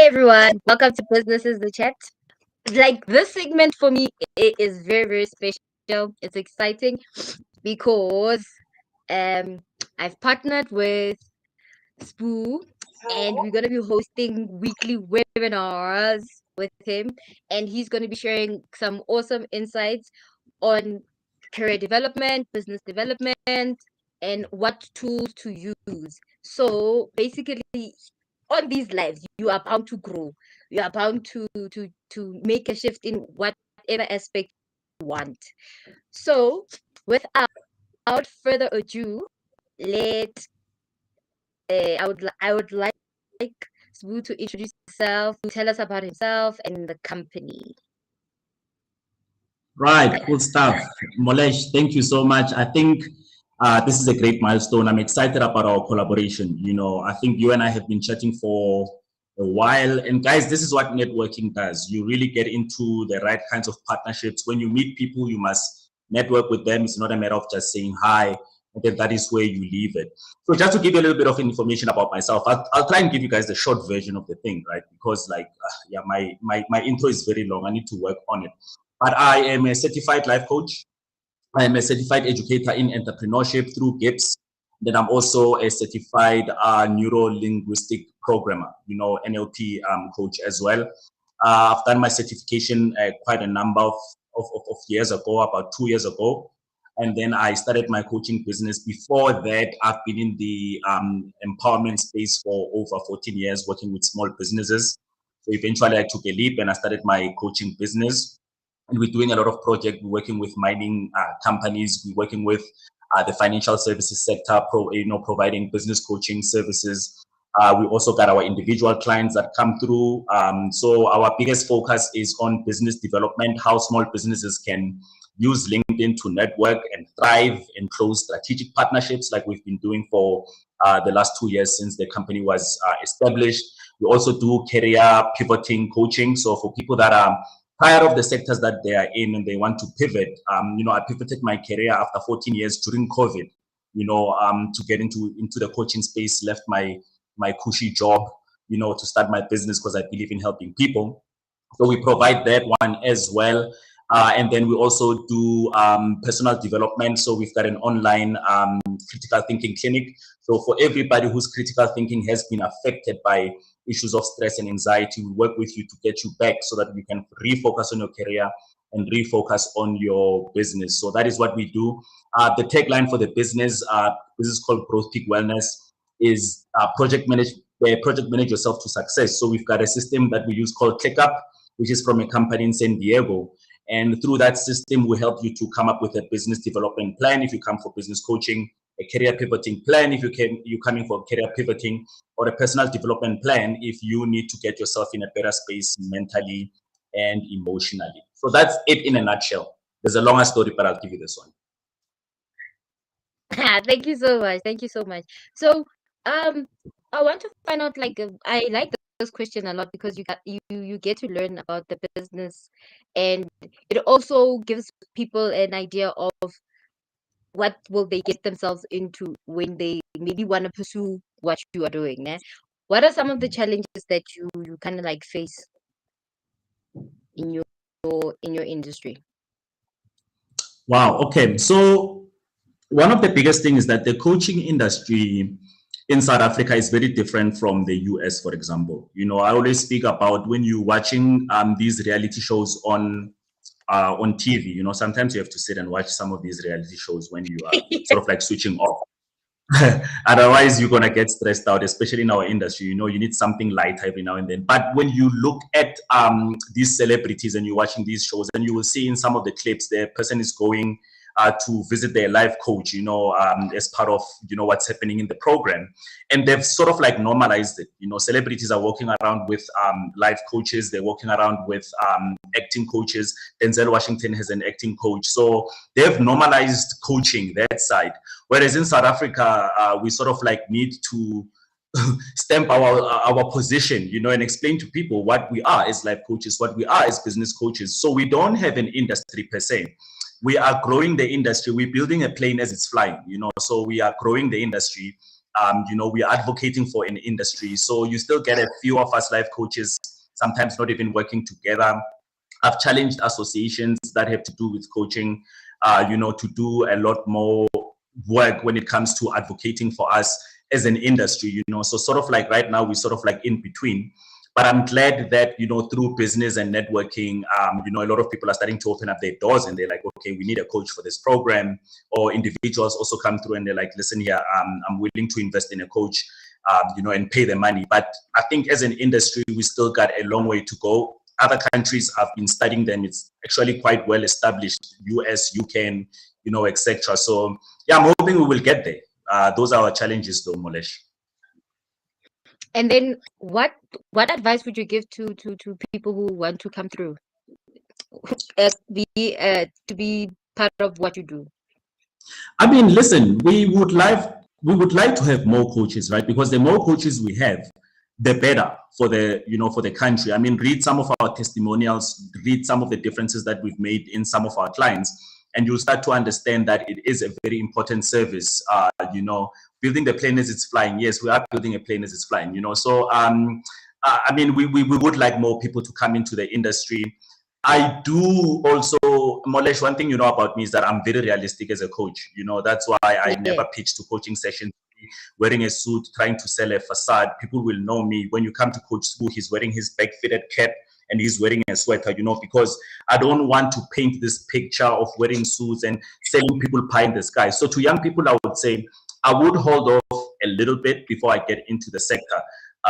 everyone, welcome to Businesses the Chat. Like this segment for me, it is very, very special. It's exciting because um I've partnered with Spoo and we're gonna be hosting weekly webinars with him, and he's gonna be sharing some awesome insights on career development, business development, and what tools to use. So basically, on these lives, you are bound to grow. You are bound to make a shift in whatever aspect you want. So, without further ado, let I would like Sbu to introduce himself, to tell us about himself and the company. Right, cool stuff. Molesh, thank you so much. I think this is a great milestone. I'm excited about our collaboration. I think you and I have been chatting for a while. And guys, this is what networking does. You really get into the right kinds of partnerships. When you meet people, you must network with them. It's not a matter of just saying hi, and then that is where you leave it. So just to give you a little bit of information about myself, I'll try and give you guys the short version of the thing, right? Because my intro is very long. I need to work on it. But I am a certified life coach. I am a certified educator in entrepreneurship through GIPS. Then I'm also a certified neuro-linguistic programmer, NLP coach as well. I've done my certification quite a number of years ago, about 2 years ago. And then I started my coaching business. Before that, I've been in the empowerment space for over 14 years, working with small businesses. So eventually I took a leap and I started my coaching business. And we're doing a lot of projects. We're working with mining companies. We're working with the financial services sector, providing business coaching services. We also got our individual clients that come through. So our biggest focus is on business development, how small businesses can use LinkedIn to network and thrive and close strategic partnerships like we've been doing for the last 2 years since the company was established. We also do career pivoting coaching. So for people that are tired of the sectors that they are in and they want to pivot, I pivoted my career after 14 years during COVID, to get into the coaching space, left my cushy job, to start my business because I believe in helping people. So we provide that one as well. And then we also do personal development. So we've got an online critical thinking clinic. So for everybody whose critical thinking has been affected by issues of stress and anxiety, we work with you to get you back so that you can refocus on your career and refocus on your business. So that is what we do. The tagline for the business, this is called Growth Peak Wellness, is project manage yourself to success. So we've got a system that we use called ClickUp, which is from a company in San Diego. And through that system, we help you to come up with a business development plan if you come for business coaching, a career pivoting plan if you're coming for career pivoting, or a personal development plan if you need to get yourself in a better space mentally and emotionally. So that's it in a nutshell. There's a longer story, but I'll give you this one. Thank you so much. Thank you so much. So, I want to find out, I like this question a lot because you get to learn about the business, and it also gives people an idea of what will they get themselves into when they maybe want to pursue what you are doing. What are some of the challenges that you kind of like face in your industry? Wow. Okay. So one of the biggest things is that the coaching industry in South Africa is very different from the US, for example. I always speak about when you're watching these reality shows on TV. Sometimes you have to sit and watch some of these reality shows when you are sort of like switching off. Otherwise, you're gonna get stressed out, especially in our industry. You need something light every now and then. But when you look at these celebrities and you're watching these shows, and you will see in some of the clips, the person is going to visit their life coach, as part of what's happening in the program, and they've sort of like normalized it. Celebrities are walking around with life coaches. They're walking around with acting coaches. Denzel Washington has an acting coach, so they've normalized coaching that side. Whereas in South Africa, we sort of like need to stamp our position, and explain to people what we are as life coaches, what we are as business coaches. So we don't have an industry per se. We are growing the industry. We're building a plane as it's flying, so we are growing the industry. We are advocating for an industry. So you still get a few of us life coaches sometimes not even working together. I've challenged associations that have to do with coaching, to do a lot more work when it comes to advocating for us as an industry, so sort of like right now we're sort of like in between. But I'm glad that, through business and networking, a lot of people are starting to open up their doors and they're like, okay, we need a coach for this program. Or individuals also come through and they're like, listen here, I'm willing to invest in a coach, and pay the money. But I think as an industry, we still got a long way to go. Other countries have been studying them. It's actually quite well established, US, UK, etc. So yeah, I'm hoping we will get there. Those are our challenges though, Molesh. And then what advice would you give to people who want to come through, to be part of what you do? I mean, listen, we would like to have more coaches, right? Because the more coaches we have, the better for the country. I mean, read some of our testimonials, read some of the differences that we've made in some of our clients, and you'll start to understand that it is a very important service. Building the plane as it's flying. Yes, we are building a plane as it's flying. So I mean, we would like more people to come into the industry. I do also, Molesh, one thing about me is that I'm very realistic as a coach. That's why I never pitch to coaching sessions wearing a suit, trying to sell a facade. People will know me. When you come to Coach School, he's wearing his back-fitted cap and he's wearing a sweater, because I don't want to paint this picture of wearing suits and selling people pie in the sky. So to young people, I would say I would hold off a little bit before I get into the sector.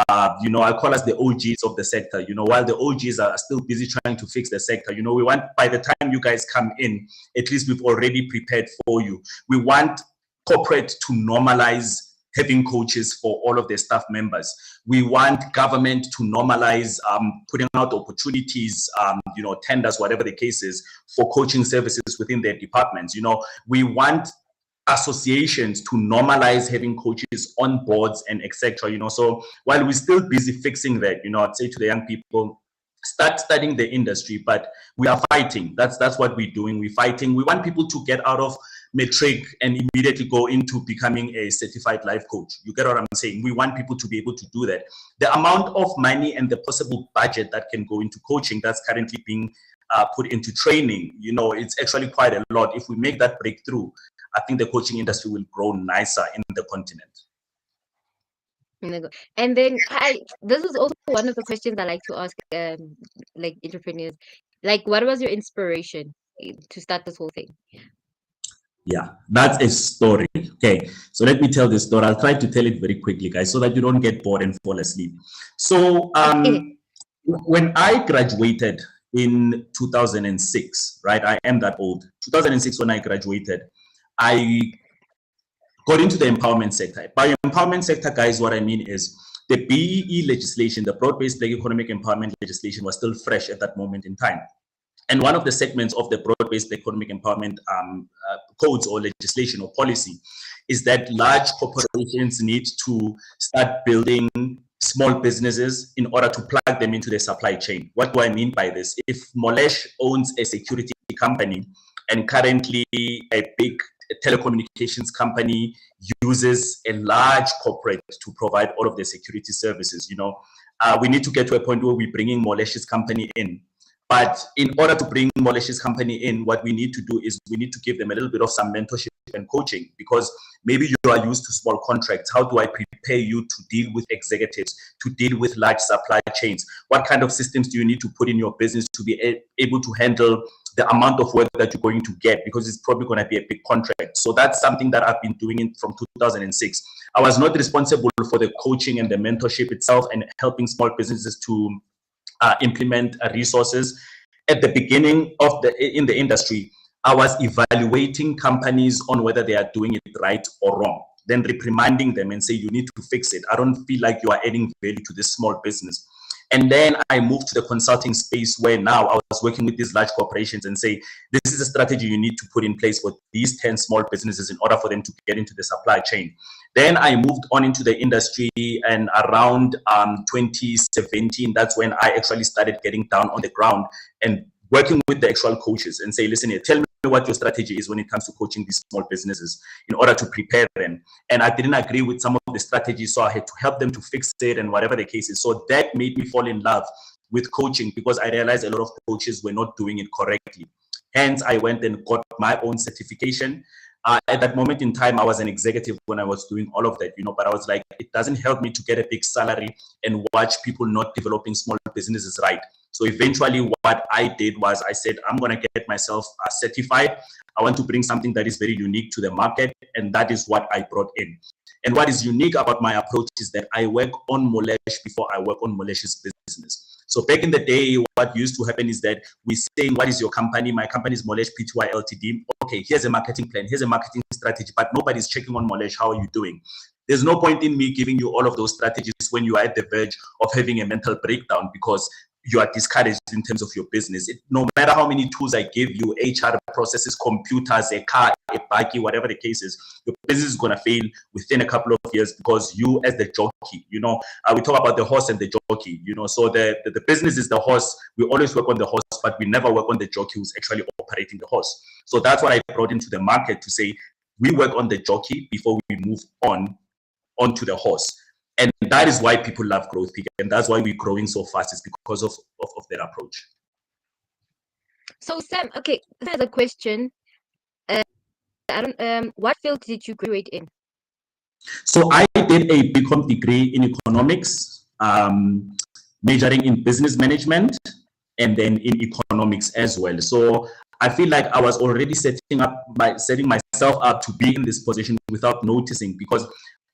I call us the OGs of the sector. While the OGs are still busy trying to fix the sector, we want, by the time you guys come in, at least we've already prepared for you. We want corporate to normalize having coaches for all of their staff members. We want government to normalize putting out opportunities, tenders, whatever the case is, for coaching services within their departments. We want associations to normalize having coaches on boards and etc. So while we're still busy fixing that, I'd say to the young people, start studying the industry, but we are fighting. That's what we're doing. We're fighting. We want people to get out of matric and immediately go into becoming a certified life coach. You get what I'm saying? We want people to be able to do that. The amount of money and the possible budget that can go into coaching that's currently being put into training, it's actually quite a lot. If we make that breakthrough, I think the coaching industry will grow nicer in the continent. And then this is also one of the questions I like to ask like entrepreneurs. Like, what was your inspiration to start this whole thing? Yeah, that's a story. Okay, so let me tell this story. I'll try to tell it very quickly, guys, so that you don't get bored and fall asleep. So when I graduated in 2006, right? I am that old. 2006, when I graduated, I got into the empowerment sector. By empowerment sector, guys, what I mean is the BEE legislation, the broad-based Black Economic Empowerment legislation, was still fresh at that moment in time. And one of the segments of the broad-based economic empowerment codes or legislation or policy is that large corporations need to start building small businesses in order to plug them into the supply chain. What do I mean by this? If Molesh owns a security company and currently a big telecommunications company uses a large corporate to provide all of the security services, we need to get to a point where we're bringing Molesh's company in. But in order to bring Molesh's company in, what we need to do is we need to give them a little bit of some mentorship and coaching, because maybe you are used to small contracts. How do I prepare you to deal with executives, to deal with large supply chains? What kind of systems do you need to put in your business to be able to handle the amount of work that you're going to get, because it's probably going to be a big contract. So that's something that I've been doing from 2006. I was not responsible for the coaching and the mentorship itself and helping small businesses to implement resources. At the beginning of in the industry, I was evaluating companies on whether they are doing it right or wrong, then reprimanding them and say, you need to fix it. I don't feel like you are adding value to this small business. And then I moved to the consulting space, where now I was working with these large corporations and say, this is a strategy you need to put in place for these 10 small businesses in order for them to get into the supply chain. Then I moved on into the industry, and around 2017, that's when I actually started getting down on the ground and working with the actual coaches and say, listen here, tell me what your strategy is when it comes to coaching these small businesses in order to prepare them. And I didn't agree with some of the strategies, so I had to help them to fix it and whatever the case is. So that made me fall in love with coaching because I realized a lot of coaches were not doing it correctly. Hence, I went and got my own certification. At that moment in time, I was an executive when I was doing all of that, but I was like, it doesn't help me to get a big salary and watch people not developing small businesses right. So eventually what I did was I said, I'm going to get myself certified. I want to bring something that is very unique to the market. And that is what I brought in. And what is unique about my approach is that I work on Molesh before I work on Molesh's business. So back in the day, what used to happen is that we saying, what is your company? My company is Molesh Pty Ltd. Okay, here's a marketing plan. Here's a marketing strategy, but nobody's checking on Molesh. How are you doing? There's no point in me giving you all of those strategies when you are at the verge of having a mental breakdown because you are discouraged in terms of your business. No matter how many tools I give you, HR processes, computers, a car, a buggy, whatever the case is, your business is going to fail within a couple of years because you as the jockey, we talk about the horse and the jockey, so the business is the horse. We always work on the horse, but we never work on the jockey who's actually operating the horse. So that's what I brought into the market to say, we work on the jockey before we move onto the horse. And that is why people love Growth Peak, and that's why we're growing so fast. It's because of their approach. So Sam, okay, there's a question. What field did you graduate in? So I did a BCom degree in economics, majoring in business management, and then in economics as well. So I feel like I was already setting myself up to be in this position without noticing, because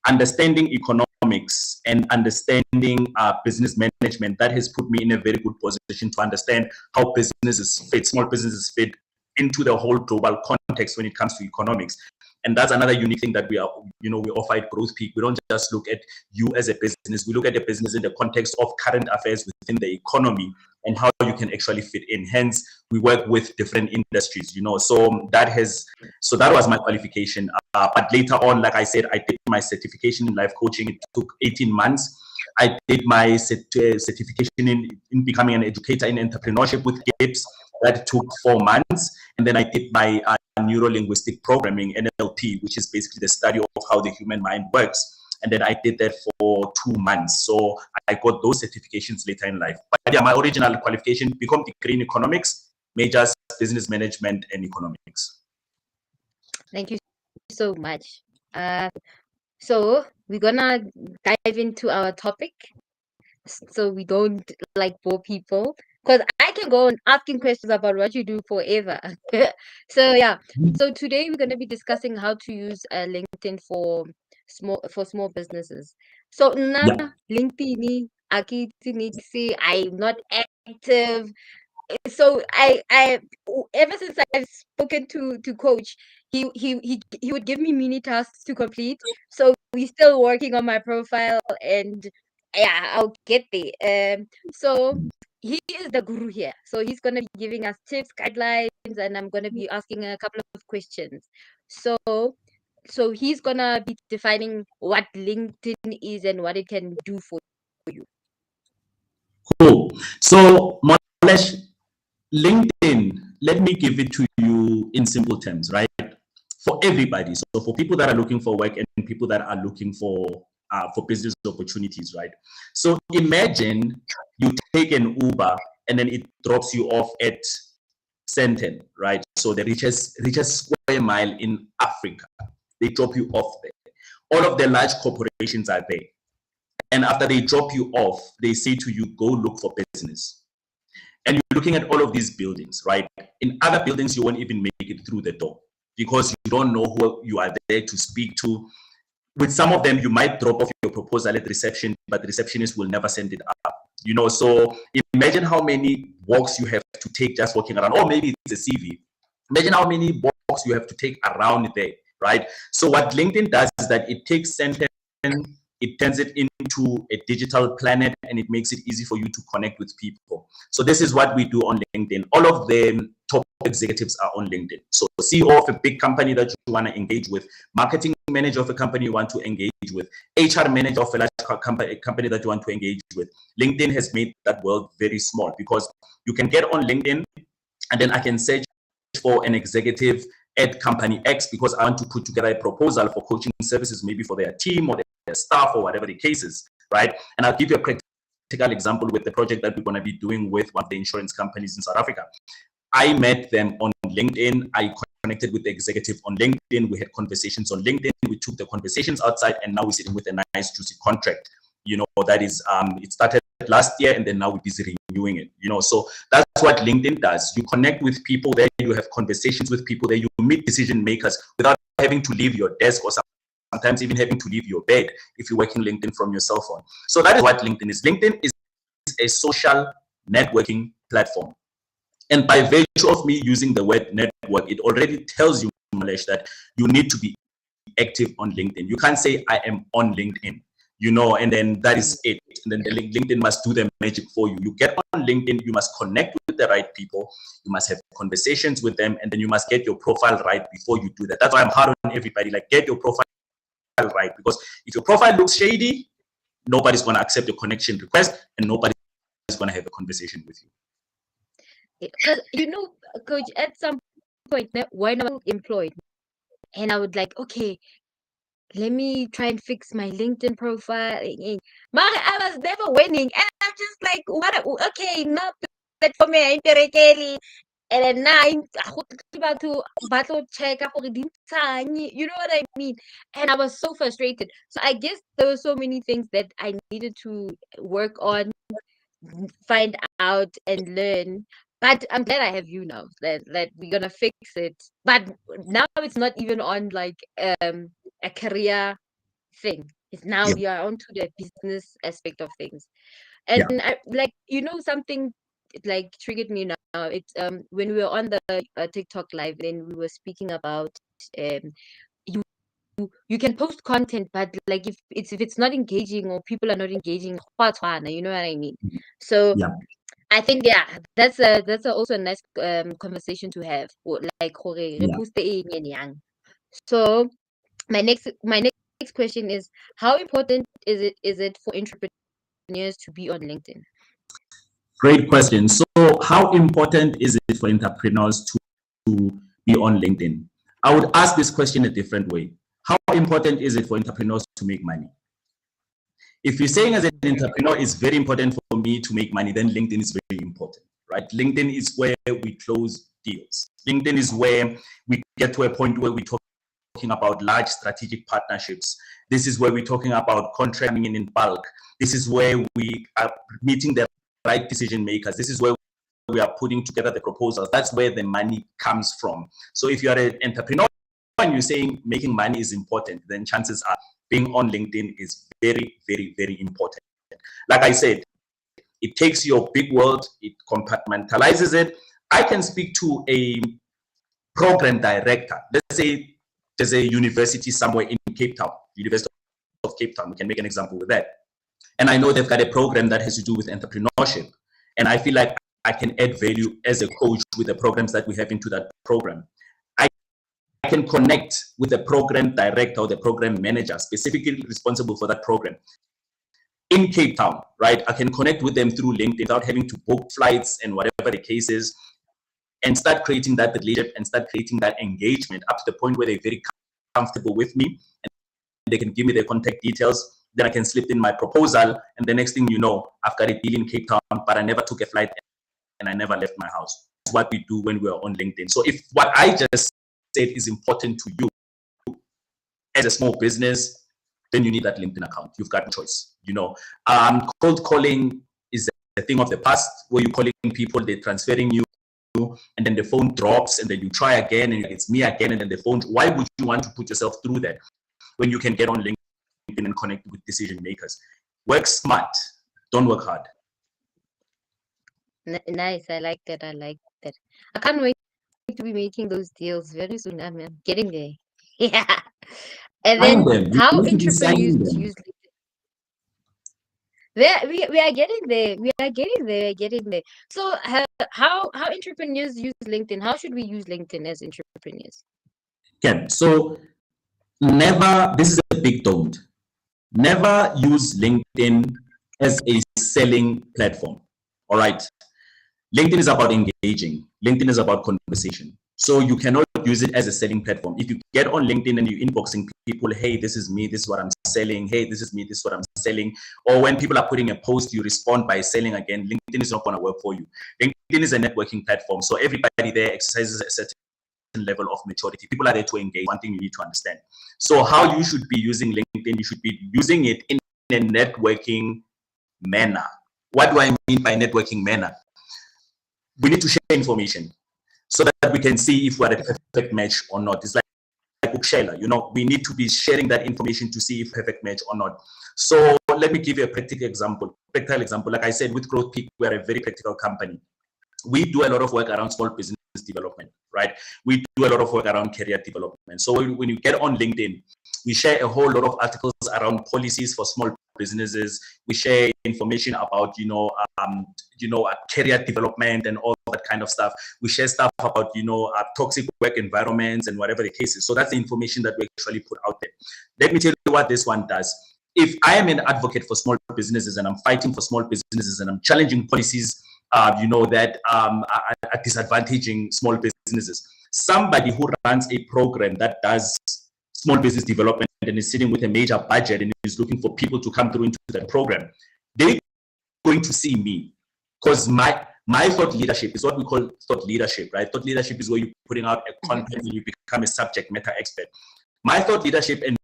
understanding economics and understanding business management, that has put me in a very good position to understand how small businesses fit into the whole global context when it comes to economics. And that's another unique thing that we offer at Growth Peak. We don't just look at you as a business. We look at a business in the context of current affairs within the economy and how you can actually fit in. Hence, we work with different industries, So that was my qualification. But later on, like I said, I did my certification in life coaching. It took 18 months. I did my certification in becoming an educator in entrepreneurship with GIPS. That took 4 months. And then I did my neuro-linguistic programming, NLP, which is basically the study of how the human mind works. And then I did that for 2 months. So I got those certifications later in life. But yeah, my original qualification, BCom degree in economics, majors, business management, and economics. Thank you so much. So we're gonna dive into our topic, so we don't bore people, because I can go on asking questions about what you do forever. So yeah, so today we're gonna be discussing how to use LinkedIn for small businesses. So LinkedIn, I'm not active. So I ever since I've spoken to coach, he would give me mini tasks to complete. So we're still working on my profile, and yeah, I'll get there. So he is the guru here. So he's gonna be giving us tips, guidelines, and I'm gonna be asking a couple of questions. So he's gonna be defining what LinkedIn is and what it can do for you. Cool. So Molesh, LinkedIn, let me give it to you in simple terms, right? For everybody. So for people that are looking for work and people that are looking for business opportunities, right? So imagine you take an Uber and then it drops you off at Sandton, right? So the richest square mile in Africa. They drop you off there. All of the large corporations are there. And after they drop you off, they say to you, go look for business. And you're looking at all of these buildings, right? In other buildings, you won't even make it through the door because you don't know who you are there to speak to. With some of them, you might drop off your proposal at reception, but the receptionist will never send it up. So imagine how many walks you have to take just walking around, or maybe it's a CV. Imagine how many walks you have to take around there, right? So what LinkedIn does is that it takes sentence, it turns it into a digital planet, and it makes it easy for you to connect with people. So this is what we do on LinkedIn. All of the top executives are on LinkedIn. So CEO of a big company that you want to engage with, marketing manager of a company you want to engage with, HR manager of a large company that you want to engage with. LinkedIn has made that world very small because you can get on LinkedIn and then I can search for an executive at company X because I want to put together a proposal for coaching services, maybe for their team or their staff or whatever the case is, right? And I'll give you a practical example with the project that we're going to be doing with one of the insurance companies in South Africa. I met them on LinkedIn. I connected with the executive on LinkedIn. We had conversations on LinkedIn. We took the conversations outside, and now we're sitting with a nice, juicy contract. That is, it started last year, and then now we're busy renewing it. So that's what LinkedIn does. You connect with people there. You have conversations with people there. You meet decision makers without having to leave your desk or sometimes even having to leave your bed if you're working LinkedIn from your cell phone. So that is what LinkedIn is. LinkedIn is a social networking platform. And by virtue of me using the word network, it already tells you, Malesh, that you need to be active on LinkedIn. You can't say I am on LinkedIn, and then that is it. And then the LinkedIn must do the magic for you. You get on LinkedIn, you must connect with the right people, you must have conversations with them, and then you must get your profile right before you do that. That's why I'm hard on everybody, like get your profile right, because if your profile looks shady, nobody's going to accept your connection request and nobody's going to have a conversation with you. Because Coach, at some point when I was employed and I would like, okay, let me try and fix my LinkedIn profile. Mara, I was never winning, and I'm just like, what? Okay, not platform e and then now about to check up you know what I mean? And I was so frustrated. So I guess there were so many things that I needed to work on, find out, and learn. But I'm glad I have you now that we're gonna fix it. But now it's not even on like a career thing. It's now we are onto the business aspect of things. And I, like something like triggered me now. It's when we were on the TikTok live, then we were speaking about you you can post content, but like if it's not engaging or people are not engaging, you know what I mean? So I think that's also a nice conversation to have. Like so my next question is, how important is it for entrepreneurs to be on LinkedIn? Great question. So how important is it for entrepreneurs to be on LinkedIn? I would ask this question a different way. How important is it for entrepreneurs to make money? If you're saying as an entrepreneur, it's very important for me to make money, then LinkedIn is very important, right? LinkedIn is where we close deals. LinkedIn is where we get to a point where we're talking about large strategic partnerships. This is where we're talking about contracting in bulk. This is where we are meeting the right decision makers. This is where we are putting together the proposals. That's where the money comes from. So if you're an entrepreneur and you're saying making money is important, then chances are being on LinkedIn is very, very, very important. Like I said, it takes your big world, it compartmentalizes it. I can speak to a program director. Let's say there's a university somewhere in Cape Town, University of Cape Town. We can make an example with that. And I know they've got a program that has to do with entrepreneurship. And I feel like I can add value as a coach with the programs that we have into that program. I can connect with the program director or the program manager specifically responsible for that program in Cape Town, right? I can connect with them through LinkedIn without having to book flights and whatever the case is, and start creating that relationship and start creating that engagement up to the point where they're very comfortable with me and they can give me their contact details. Then I can slip in my proposal, and the next thing you know, I've got a deal in Cape Town, but I never took a flight and I never left my house. That's what we do when we're on LinkedIn. So if what I just said is important to you as a small business, then you need that LinkedIn account. You've got no choice. Cold calling is a thing of the past, where you're calling people, they're transferring you, and then the phone drops, and then you try again, and it's me again, and then the phone. Why would you want to put yourself through that when you can get on LinkedIn and connect with decision makers? Work smart, don't work hard. Nice, I like that. I can't wait to be making those deals very soon. I'm getting there. Yeah. And then how entrepreneurs use LinkedIn. We are getting there. We are getting there. So how entrepreneurs use LinkedIn? How should we use LinkedIn as entrepreneurs? Okay, so this is a big don't. Never use LinkedIn as a selling platform. All right. LinkedIn is about engaging. LinkedIn is about conversation. So you cannot use it as a selling platform. If you get on LinkedIn and you're inboxing people, hey, this is me, this is what I'm selling. Hey, this is me, this is what I'm selling. Or when people are putting a post, you respond by selling again. LinkedIn is not going to work for you. LinkedIn is a networking platform. So everybody there exercises a certain level of maturity. People are there to engage. One thing you need to understand. So how you should be using LinkedIn, you should be using it in a networking manner. What do I mean by networking manner? We need to share information so that we can see if we're a perfect match or not. It's like bookshelf, we need to be sharing that information to see if perfect match or not. So let me give you a practical example. Like I said, with Growth Peak, we're a very practical company. We do a lot of work around small business development, right? We do a lot of work around career development. So when you get on LinkedIn, we share a whole lot of articles around policies for small businesses. We share information about, career development and all that kind of stuff. We share stuff about, toxic work environments and whatever the case is. So that's the information that we actually put out there. Let me tell you what this one does. If I am an advocate for small businesses and I'm fighting for small businesses and I'm challenging policies, that are disadvantaging small businesses, somebody who runs a program that does small business development and is sitting with a major budget and is looking for people to come through into that program, they're going to see me because my thought leadership is what we call thought leadership, right? Thought leadership is where you're putting out a content and you become a subject matter expert. My thought leadership and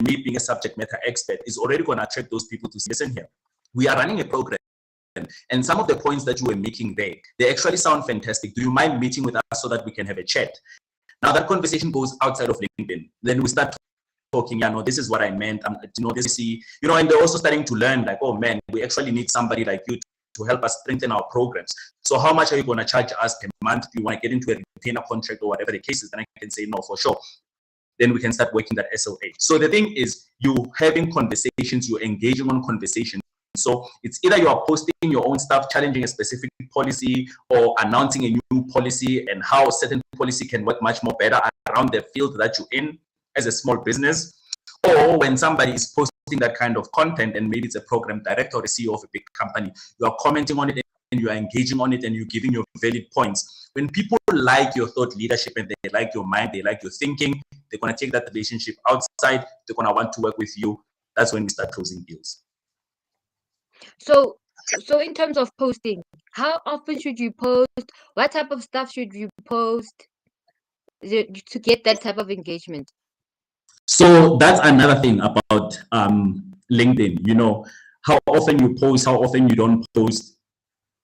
me being a subject matter expert is already going to attract those people to listen here. We are running a program. And some of the points that you were making there, they actually sound fantastic. Do you mind meeting with us so that we can have a chat? Now that conversation goes outside of LinkedIn. Then we start talking, this is what I meant. And they're also starting to learn like, oh man, we actually need somebody like you to help us strengthen our programs. So how much are you going to charge us per month? Do you want to get into a retainer contract or whatever the case is? Then I can say no, for sure. Then we can start working that SLA. So the thing is, you having conversations, you're engaging on conversations. So it's either you are posting your own stuff, challenging a specific policy or announcing a new policy and how a certain policy can work much more better around the field that you're in as a small business. Or when somebody is posting that kind of content and maybe it's a program director or the CEO of a big company, you are commenting on it and you are engaging on it and you're giving your valid points. When people like your thought leadership and they like your mind, they like your thinking, they're going to take that relationship outside, they're going to want to work with you. That's when we start closing deals. So in terms of posting, how often should you post? What type of stuff should you post to get that type of engagement? So that's another thing about LinkedIn. How often you post, how often you don't post.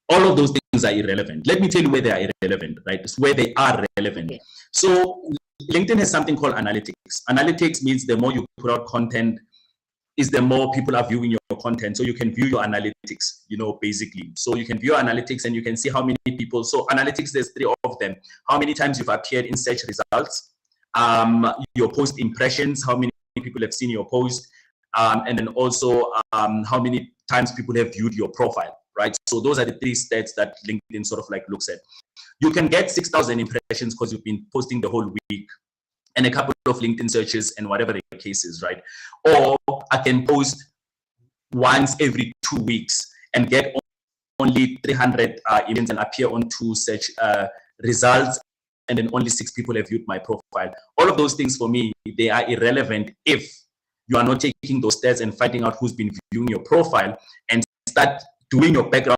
All of those things are irrelevant. Let me tell you where they are irrelevant, right? It's where they are relevant. Okay. So LinkedIn has something called analytics. Analytics means the more you put out content, is the more people are viewing your content. So you can view your analytics, basically. So you can view analytics and you can see how many people. So analytics, there's 3 of them. How many times you've appeared in search results, your post impressions, how many people have seen your post, and then also how many times people have viewed your profile, right? So those are the 3 stats that LinkedIn sort of like looks at. You can get 6,000 impressions because you've been posting the whole week, and a couple of LinkedIn searches and whatever the case is, right? Or I can post once every 2 weeks and get only 300 events and appear on 2 search results, and then only 6 people have viewed my profile. All of those things for me, they are irrelevant if you are not taking those stats and finding out who's been viewing your profile and start doing your background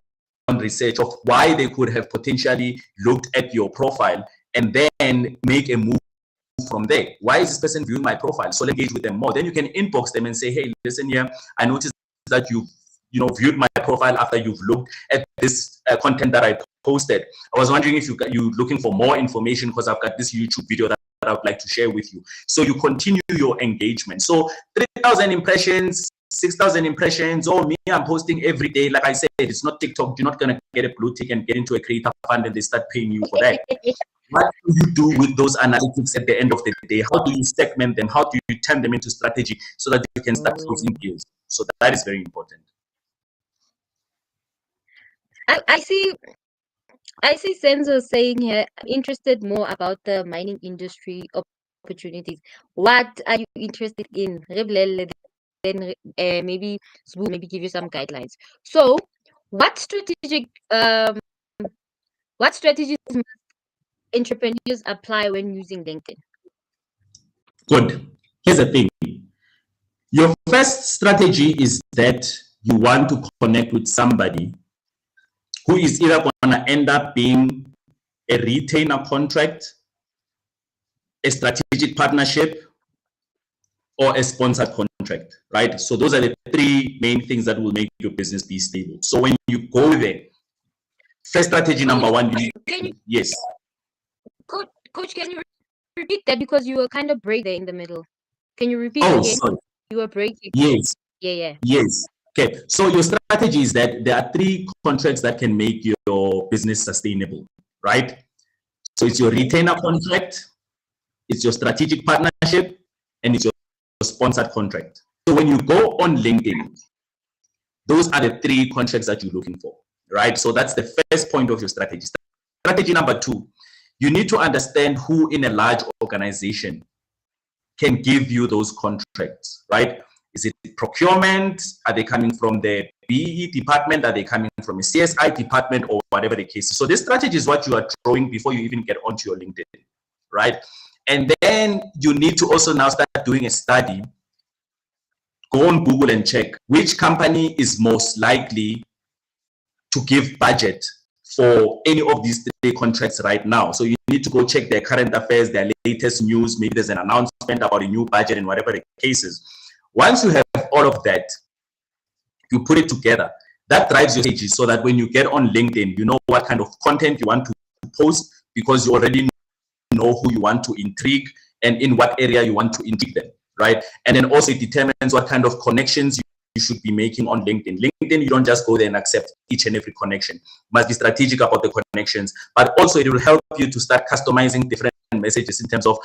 research of why they could have potentially looked at your profile and then make a move from there. Why is this person viewing my profile? So let's engage with them more. Then you can inbox them and say, hey, listen here, I noticed that you've viewed my profile after you've looked at this content that I posted. I was wondering if you're looking for more information because I've got this YouTube video that I would like to share with you. So you continue your engagement. So 3,000 impressions, 6,000 impressions, or me, I'm posting every day. Like I said, it's not TikTok. You're not going to get a blue tick and get into a creator fund and they start paying you for that. What do you do with those analytics at the end of the day? How do you segment them? How do you turn them into strategy so that you can start closing deals? So that is very important. I see Senzo saying here, I'm interested more about the mining industry opportunities. What are you interested in? Then maybe Sbu maybe give you some guidelines. So what strategies entrepreneurs apply when using LinkedIn? Good. Here's the thing. Your first strategy is that you want to connect with somebody who is either going to end up being a retainer contract, a strategic partnership, or a sponsored contract, right? So those are the three main things that will make your business be stable. So when you go there, first strategy number one, yes. Coach, can you repeat that, because you were kind of break there in the middle? Can you repeat Oh, again? sorry. You were breaking. Yes. Yeah. Yes. Okay. So your strategy is that there are three contracts that can make your business sustainable, right? So it's your retainer contract, it's your strategic partnership, and it's your sponsored contract. So when you go on LinkedIn, those are the three contracts that you're looking for, right? So that's the first point of your strategy. Strategy number two, you need to understand who in a large organization can give you those contracts, right? Is it procurement? Are they coming from the BE department? Are they coming from a CSI department, or whatever the case is? So this strategy is what you are throwing before you even get onto your LinkedIn, right? And then you need to also now start doing a study. Go on Google and check which company is most likely to give budget for any of these three contracts right now. So you need to go check their current affairs, their latest news. Maybe there's an announcement about a new budget and whatever the case is. Once you have all of that, you put it together. That drives your pages so that when you get on LinkedIn, you know what kind of content you want to post, because you already know who you want to intrigue and in what area you want to intrigue them, right? And then also it determines what kind of connections you should be making on LinkedIn. LinkedIn, you don't just go there and accept each and every connection. You must be strategic about the connections, but also it will help you to start customizing different messages in terms of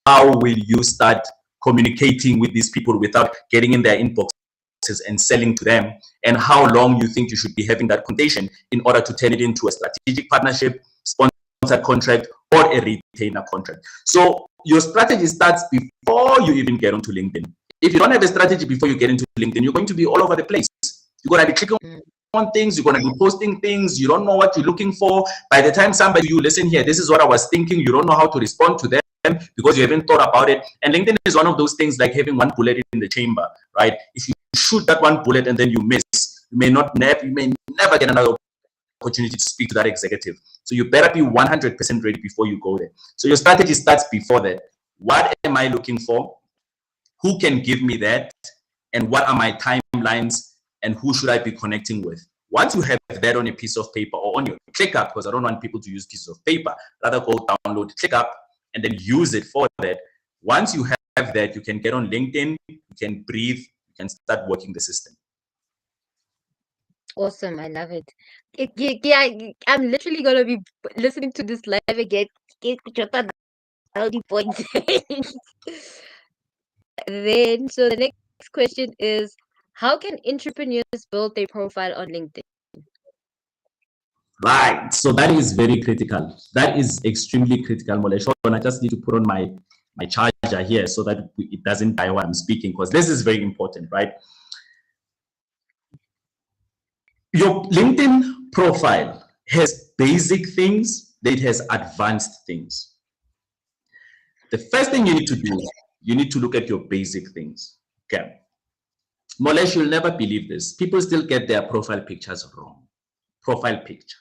how will you start communicating with these people without getting in their inboxes and selling to them, and how long you think you should be having that conversation in order to turn it into a strategic partnership, sponsored contract, or a retainer contract. So your strategy starts before you even get onto LinkedIn. If you don't have a strategy before you get into LinkedIn, you're going to be all over the place. You're going to be clicking on things, you're going to be posting things, you don't know what you're looking for. By the time somebody, you listen here, this is what I was thinking, you don't know how to respond to them because you haven't thought about it. And LinkedIn is one of those things like having one bullet in the chamber, right? If you shoot that one bullet and then you miss, you may never get another opportunity to speak to that executive. So you better be 100% ready before you go there. So your strategy starts before that. What am I looking for? Who can give me that? And what are my timelines? And who should I be connecting with? Once you have that on a piece of paper or on your ClickUp, because I don't want people to use pieces of paper, rather go download ClickUp and then use it for that. Once you have that, you can get on LinkedIn, you can breathe, you can start working the system. Awesome. I love it. Yeah, I'm literally going to be listening to this live again. All the points. Then, so the next question is, how can entrepreneurs build their profile on LinkedIn? Right. So that is very critical. That is extremely critical, Molesh. And I just need to put on my charger here so that it doesn't die while I'm speaking, because this is very important, right? Your LinkedIn profile has basic things, it has advanced things. The first thing you need to do, you need to look at your basic things. Okay. Molesh, you'll never believe this. People still get their profile pictures wrong. Profile picture.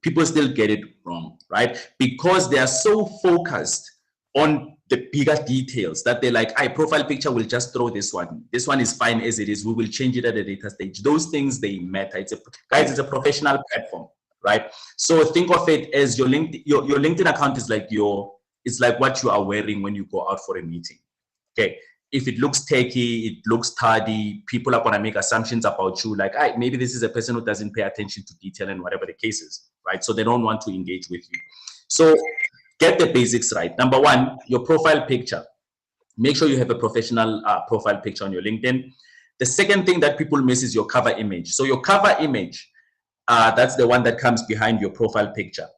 People still get it wrong, right? Because they are so focused on the bigger details that they're like, profile picture, will just throw this one. This one is fine as it is. We will change it at a later stage. Those things, they matter. It's a professional platform, right? So think of it as your LinkedIn account is like it's like what you are wearing when you go out for a meeting. Okay. If it looks techy, it looks tardy, people are going to make assumptions about you, like, maybe this is a person who doesn't pay attention to detail and whatever the case is, right? So they don't want to engage with you. So get the basics right. Number one, your profile picture. Make sure you have a professional profile picture on your LinkedIn. The second thing that people miss is your cover image. So your cover image, that's the one that comes behind your profile picture.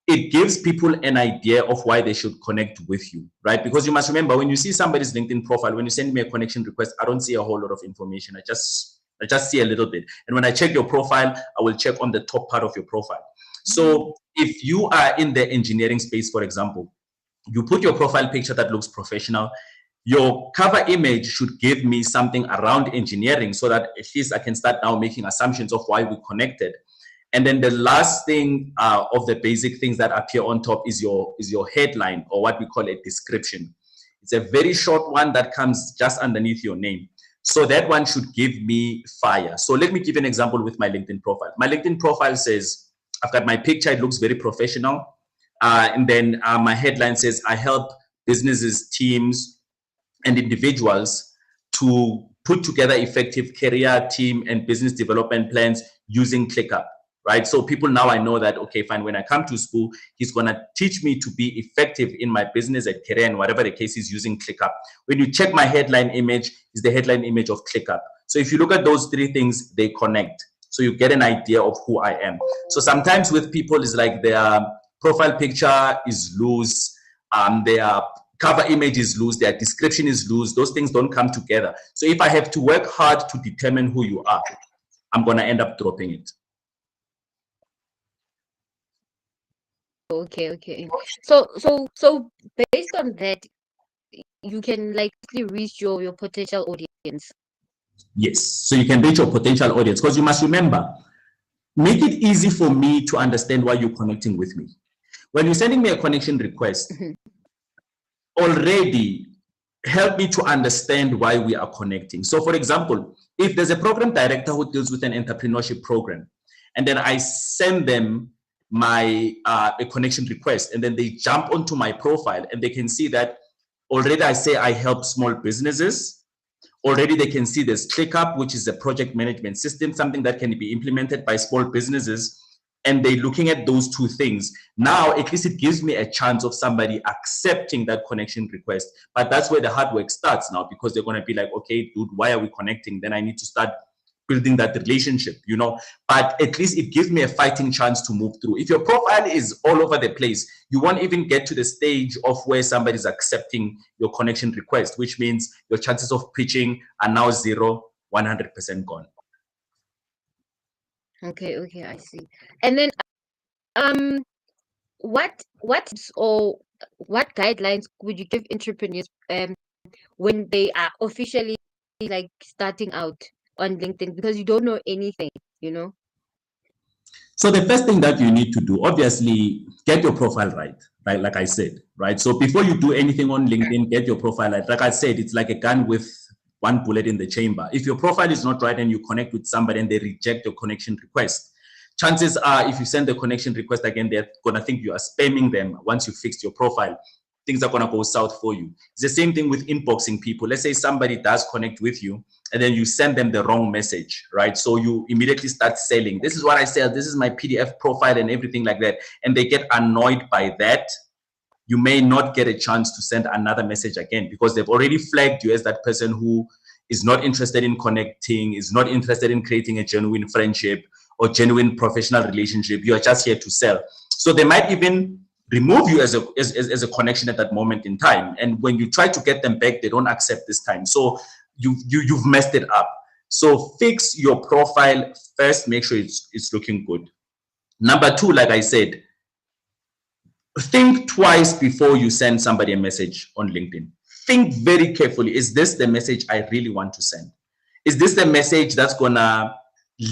It gives people an idea of why they should connect with you, right? Because you must remember, when you see somebody's LinkedIn profile, when you send me a connection request, I don't see a whole lot of information. I just see a little bit. And when I check your profile, I will check on the top part of your profile. So if you are in the engineering space, for example, you put your profile picture that looks professional. Your cover image should give me something around engineering so that at least I can start now making assumptions of why we connected. And then the last thing of the basic things that appear on top is your headline, or what we call a description. It's a very short one that comes just underneath your name. So that one should give me fire. So let me give you an example with my LinkedIn profile. My LinkedIn profile says, I've got my picture, it looks very professional. And then my headline says, I help businesses, teams, and individuals to put together effective career, team, and business development plans using ClickUp, right? So people now, I know that, okay, fine, when I come to school, he's going to teach me to be effective in my business and career and whatever the case is using ClickUp. When you check my headline image, is the headline image of ClickUp. So if you look at those three things, they connect. So you get an idea of who I am. So sometimes with people, it's like their profile picture is loose, their cover image is loose, their description is loose, those things don't come together. So if I have to work hard to determine who you are, I'm going to end up dropping it. Okay. So based on that, you can likely reach your potential audience. Yes. So you can reach your potential audience, because you must remember, make it easy for me to understand why you're connecting with me. When you're sending me a connection request, already help me to understand why we are connecting. So for example, if there's a program director who deals with an entrepreneurship program, and then I send them my a connection request, and then they jump onto my profile and they can see that already I say I help small businesses. Already they can see there's ClickUp, which is a project management system, something that can be implemented by small businesses. And they're looking at those two things. Now, at least it gives me a chance of somebody accepting that connection request. But that's where the hard work starts now, because they're going to be like, okay, dude, why are we connecting? Then I need to start building that relationship, you know. But at least it gives me a fighting chance to move through. If your profile is all over the place, you won't even get to the stage of where somebody's accepting your connection request, which means your chances of pitching are now 100% gone. Okay, I see. And then what tips or what guidelines would you give entrepreneurs when they are officially like starting out on LinkedIn, because you don't know anything, you know? So the first thing that you need to do, obviously, get your profile right, right? Like I said, right? So before you do anything on LinkedIn, get your profile right. Like I said, it's like a gun with one bullet in the chamber. If your profile is not right and you connect with somebody and they reject your connection request, chances are if you send the connection request again, they're going to think you are spamming them once you fixed your profile. Things are going to go south for you. It's the same thing with inboxing people. Let's say somebody does connect with you and then you send them the wrong message, right? So you immediately start selling. This is what I sell. This is my PDF profile and everything like that. And they get annoyed by that. You may not get a chance to send another message again, because they've already flagged you as that person who is not interested in connecting, is not interested in creating a genuine friendship or genuine professional relationship. You are just here to sell. So they might even remove you as a connection at that moment in time. And when you try to get them back, they don't accept this time. So you've messed it up. So fix your profile first. Make sure it's looking good. Number two, like I said, think twice before you send somebody a message on LinkedIn. Think very carefully. Is this the message I really want to send? Is this the message that's gonna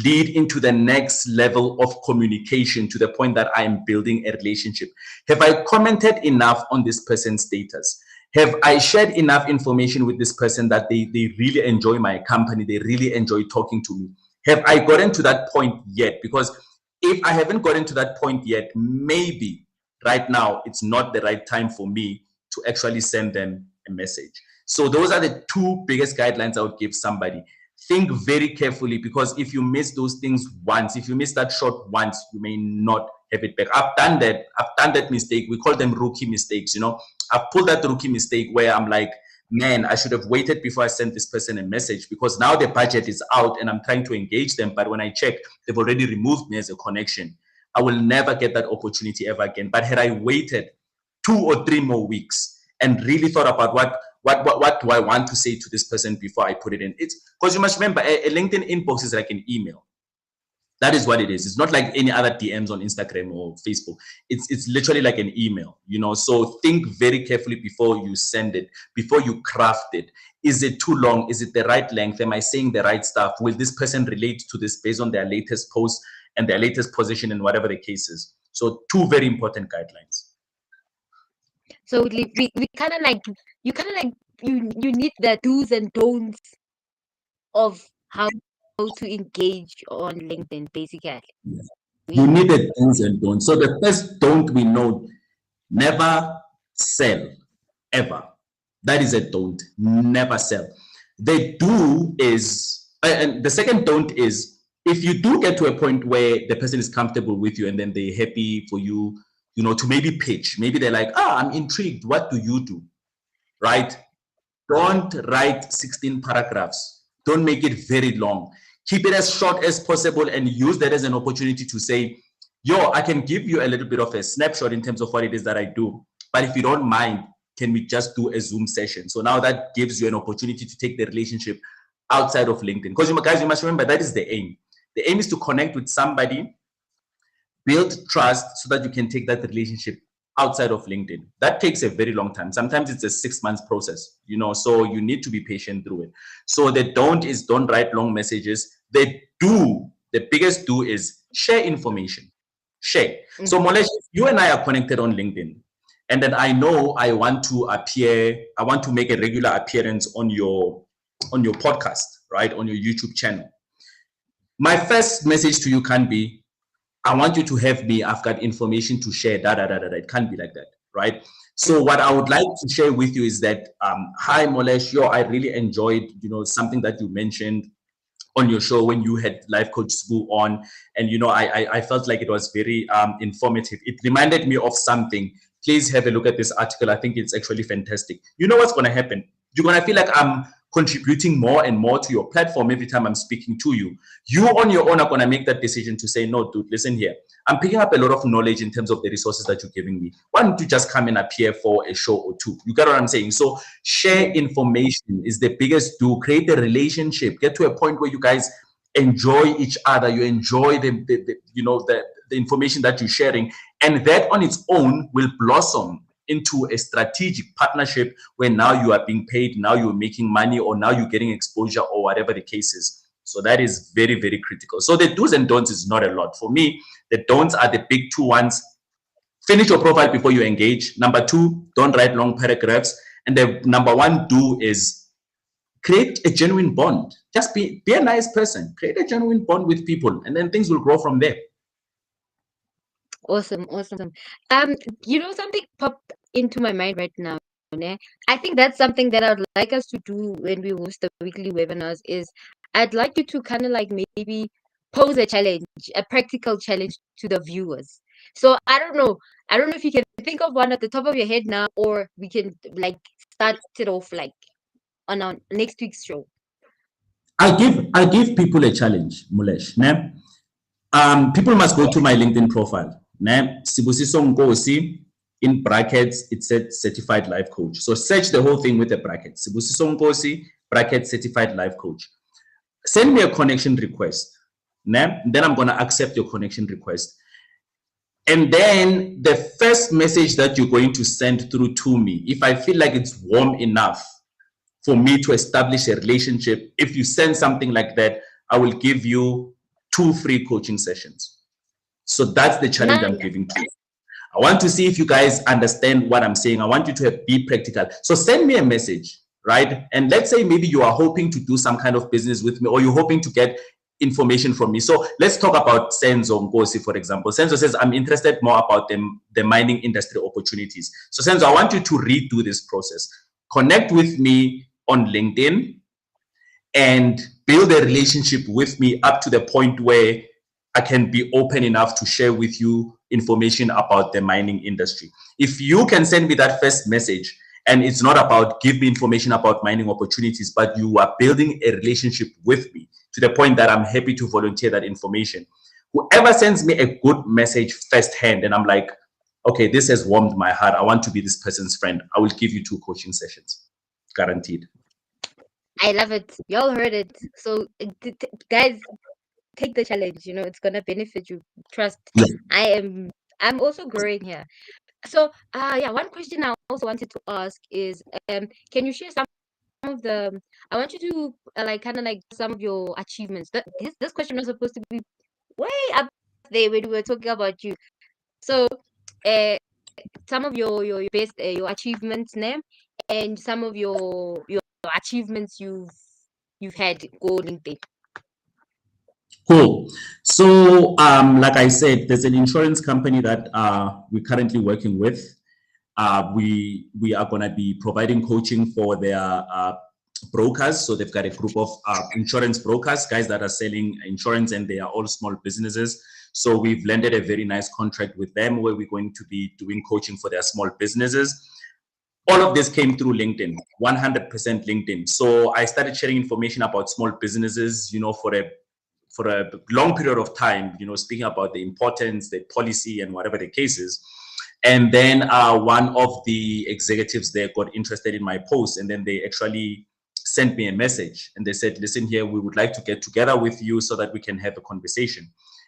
lead into the next level of communication to the point that I am building a relationship? Have I commented enough on this person's status? Have I shared enough information with this person that they really enjoy my company? They really enjoy talking to me? Have I gotten to that point yet? Because if I haven't gotten to that point yet, maybe right now it's not the right time for me to actually send them a message. So those are the two biggest guidelines I would give somebody. Think very carefully, because if you miss those things once, if you miss that shot once, you may not have it back. I've done that mistake. We call them rookie mistakes. You know, I've pulled that rookie mistake where I'm like, man, I should have waited before I sent this person a message, because now the budget is out and I'm trying to engage them. But when I check, they've already removed me as a connection. I will never get that opportunity ever again. But had I waited 2 or 3 more weeks and really thought about what do I want to say to this person before I put it in, it's because you must remember a LinkedIn inbox is like an email. That is what it is. It's not like any other DMs on Instagram or Facebook. It's literally like an email, you know. So think very carefully before you send it, before you craft it. Is it too long? Is it the right length? Am I saying the right stuff? Will this person relate to this based on their latest post and their latest position and whatever the case is? So two very important guidelines. So we kind of like you need the do's and don'ts of how to engage on LinkedIn, basically. You We need the do's and don'ts. So the first don't we know, never sell ever. That is a don't. Never sell. The do is, and the second don't is, if you do get to a point where the person is comfortable with you and then they're happy for you, you know, to maybe pitch. Maybe they're like, I'm intrigued. What do you do? Right? Don't write 16 paragraphs. Don't make it very long. Keep it as short as possible and use that as an opportunity to say, yo, I can give you a little bit of a snapshot in terms of what it is that I do. But if you don't mind, can we just do a Zoom session? So now that gives you an opportunity to take the relationship outside of LinkedIn. Because guys, you must remember that is the aim. The aim is to connect with somebody, build trust so that you can take that relationship outside of LinkedIn. That takes a very long time. Sometimes it's a 6 months process, you know, so you need to be patient through it. So the don't is don't write long messages. The do, the biggest do is share information. Share. So Molesh, you and I are connected on LinkedIn. And then I know I want to appear, I want to make a regular appearance on your podcast, right? On your YouTube channel. My first message to you can be, I want you to have me. I've got information to share. It can't be like that, right? So what I would like to share with you is that, hi Molesh, I really enjoyed, something that you mentioned on your show when you had Life Coach School on, and I felt like it was very informative. It reminded me of something. Please have a look at this article. I think it's actually fantastic. You know what's going to happen? You're going to feel like I'm contributing more and more to your platform every time I'm speaking to you. You on your own are going to make that decision to say, no, dude, listen here. I'm picking up a lot of knowledge in terms of the resources that you're giving me. Why don't you just come and appear for a show or two? You get what I'm saying? So share information is the biggest do. Create a relationship. Get to a point where you guys enjoy each other. You enjoy the information that you're sharing. And that on its own will blossom into a strategic partnership where now you are being paid, now you're making money, or now you're getting exposure, or whatever the case is. So that is very, very critical. So the do's and don'ts is not a lot. For me, the don'ts are the big two ones. Finish your profile before you engage. Number two, don't write long paragraphs. And the number one do is create a genuine bond. Just be a nice person. Create a genuine bond with people, and then things will grow from there. Awesome. Something popped into my mind right now. I think that's something that I'd like us to do when we host the weekly webinars is I'd like you to kind of like maybe pose a challenge, a practical challenge to the viewers. So I don't know if you can think of one at the top of your head now, or we can like start it off like on our next week's show. I'll give people a challenge, Mulesh. Ne? People must go to my LinkedIn profile. Ne? Sibusiso Nkosi, in brackets, it said certified life coach. So search the whole thing with a bracket. Sibusiso Nkosi, bracket certified life coach. Send me a connection request. Ne? Then I'm going to accept your connection request. And then the first message that you're going to send through to me, if I feel like it's warm enough for me to establish a relationship, if you send something like that, I will give you 2 free coaching sessions. So that's the challenge I'm giving to you. I want to see if you guys understand what I'm saying. I want you to be practical. So send me a message, right? And let's say maybe you are hoping to do some kind of business with me, or you're hoping to get information from me. So let's talk about Senzo Ngosi, for example. Senzo says, I'm interested more about the mining industry opportunities. So Senzo, I want you to redo this process. Connect with me on LinkedIn and build a relationship with me up to the point where I can be open enough to share with you information about the mining industry. If you can send me that first message, and it's not about give me information about mining opportunities, but you are building a relationship with me to the point that I'm happy to volunteer that information. Whoever sends me a good message firsthand, and I'm like, okay, this has warmed my heart, I want to be this person's friend, I will give you 2 coaching sessions. Guaranteed. I love it. Y'all heard it. So guys, take the challenge. It's gonna benefit you. Trust. Yeah. I'm also growing here. So, yeah, one question I also wanted to ask is, can you share some of the? I want you to like kind of like some of your achievements. This question was supposed to be way up there when we were talking about you. So, uh, some of your best your achievements name and some of your achievements you've had go LinkedIn. Cool. So, like I said, there's an insurance company that we're currently working with. We are going to be providing coaching for their brokers. So they've got a group of insurance brokers, guys that are selling insurance, and they are all small businesses. So we've landed a very nice contract with them where we're going to be doing coaching for their small businesses. All of this came through LinkedIn, 100% LinkedIn. So I started sharing information about small businesses, for a long period of time, speaking about the importance, the policy, and whatever the case is. And then one of the executives there got interested in my post, and then they actually sent me a message, and they said, "Listen here, we would like to get together with you so that we can have a conversation."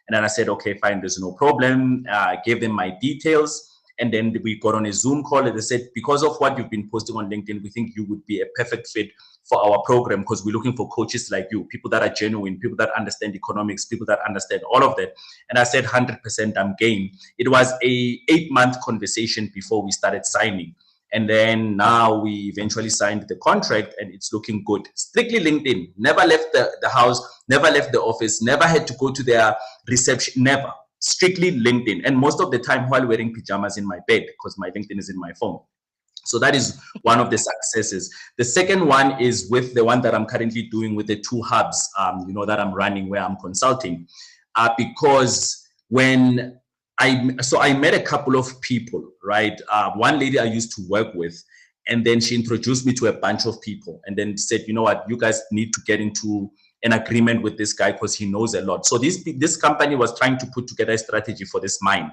And then I said, "Okay, fine, there's no problem." Gave them my details. And then we got on a Zoom call, and they said, "Because of what you've been posting on LinkedIn, we think you would be a perfect fit for our program, because we're looking for coaches like you, people that are genuine, people that understand economics, people that understand all of that." And I said, 100% I'm game. It was a 8-month conversation before we started signing. And then now we eventually signed the contract, and it's looking good. Strictly LinkedIn. Never left the house, never left the office, never had to go to their reception, never. Strictly LinkedIn. And most of the time while wearing pajamas in my bed, because my LinkedIn is in my phone. So that is one of the successes. The second one is with the one that I'm currently doing with the 2 hubs, that I'm running, where I'm consulting, because I met a couple of people, right? One lady I used to work with, and then she introduced me to a bunch of people, and then said, "You know what, you guys need to get into an agreement with this guy because he knows a lot." So this company was trying to put together a strategy for this mine.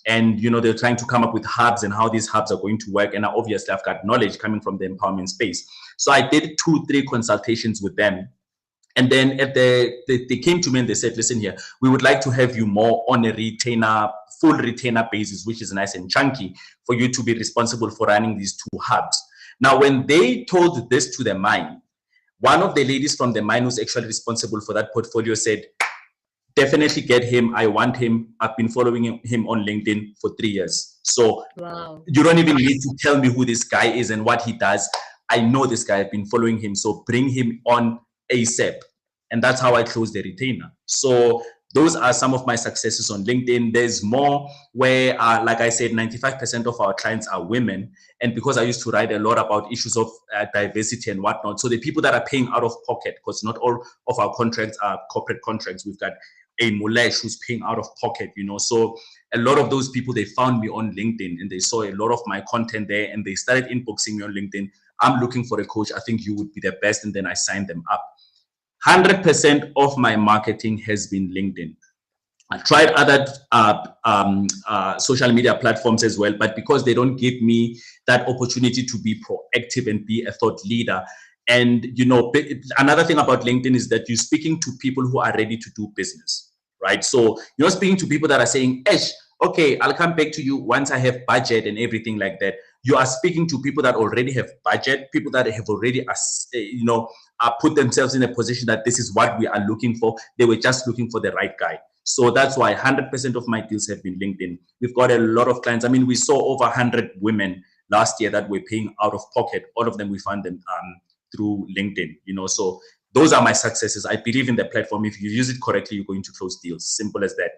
And they're trying to come up with hubs and how these hubs are going to work. And obviously I've got knowledge coming from the empowerment space. So I did 2-3 consultations with them. And then they came to me and they said, "Listen here, we would like to have you more on a full retainer basis, which is nice and chunky, for you to be responsible for running these 2 hubs." Now, when they told this to the mine, one of the ladies from the mine who's actually responsible for that portfolio said, "Definitely get him. I want him. I've been following him on LinkedIn for 3 years. So Wow. you don't even need to tell me who this guy is and what he does. I know this guy. I've been following him. So bring him on ASAP." And that's how I closed the retainer. So those are some of my successes on LinkedIn. There's more where, like I said, 95% of our clients are women. And because I used to write a lot about issues of diversity and whatnot, so the people that are paying out of pocket, because not all of our contracts are corporate contracts. We've got a Mulesh who's paying out of pocket, So a lot of those people, they found me on LinkedIn and they saw a lot of my content there, and they started inboxing me on LinkedIn. "I'm looking for a coach. I think you would be the best." And then I signed them up. 100% of my marketing has been LinkedIn. I tried other social media platforms as well, but because they don't give me that opportunity to be proactive and be a thought leader. And another thing about LinkedIn is that you're speaking to people who are ready to do business, right? So you're speaking to people that are saying, "Esh, okay, I'll come back to you once I have budget," and everything like that. You are speaking to people that already have budget, people that have already, put themselves in a position that this is what we are looking for. They were just looking for the right guy. So that's why 100% of my deals have been LinkedIn. We've got a lot of clients. I mean, we saw over 100 women last year that were paying out of pocket. All of them, we found them through LinkedIn, So those are my successes. I believe in the platform. If you use it correctly, you're going to close deals. Simple as that.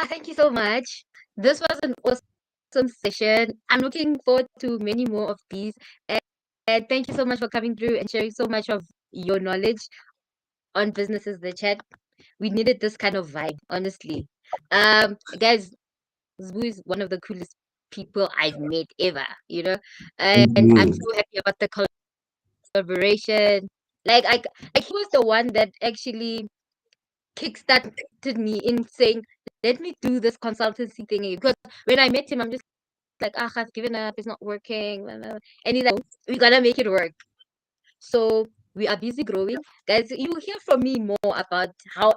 Thank you so much. This was an awesome session. I'm looking forward to many more of these. And thank you so much for coming through and sharing so much of your knowledge on businesses the chat. We needed this kind of vibe, honestly. Guys, Zbu is one of the coolest people I've met ever, and I'm so happy about the collaboration. Like he was the one that actually kickstarted me in saying, "Let me do this consultancy thing." Because when I met him, I'm just like, I've given up. It's not working. And he's like, "We gotta make it work." So we are busy growing. Guys, you will hear from me more about how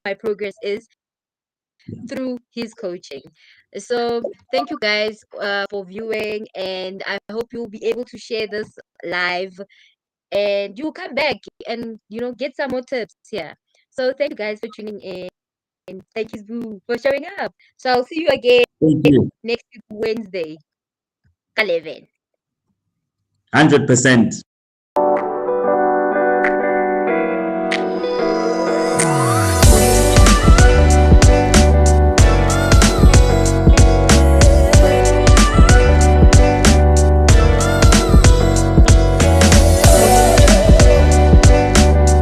my progress is through his coaching. So thank you guys for viewing, and I hope you'll be able to share this live, and you'll come back and get some more tips here. So thank you guys for tuning in. Thank you Boo, for showing up. So I'll see you again Thank you. next week, Wednesday, 11. 100%.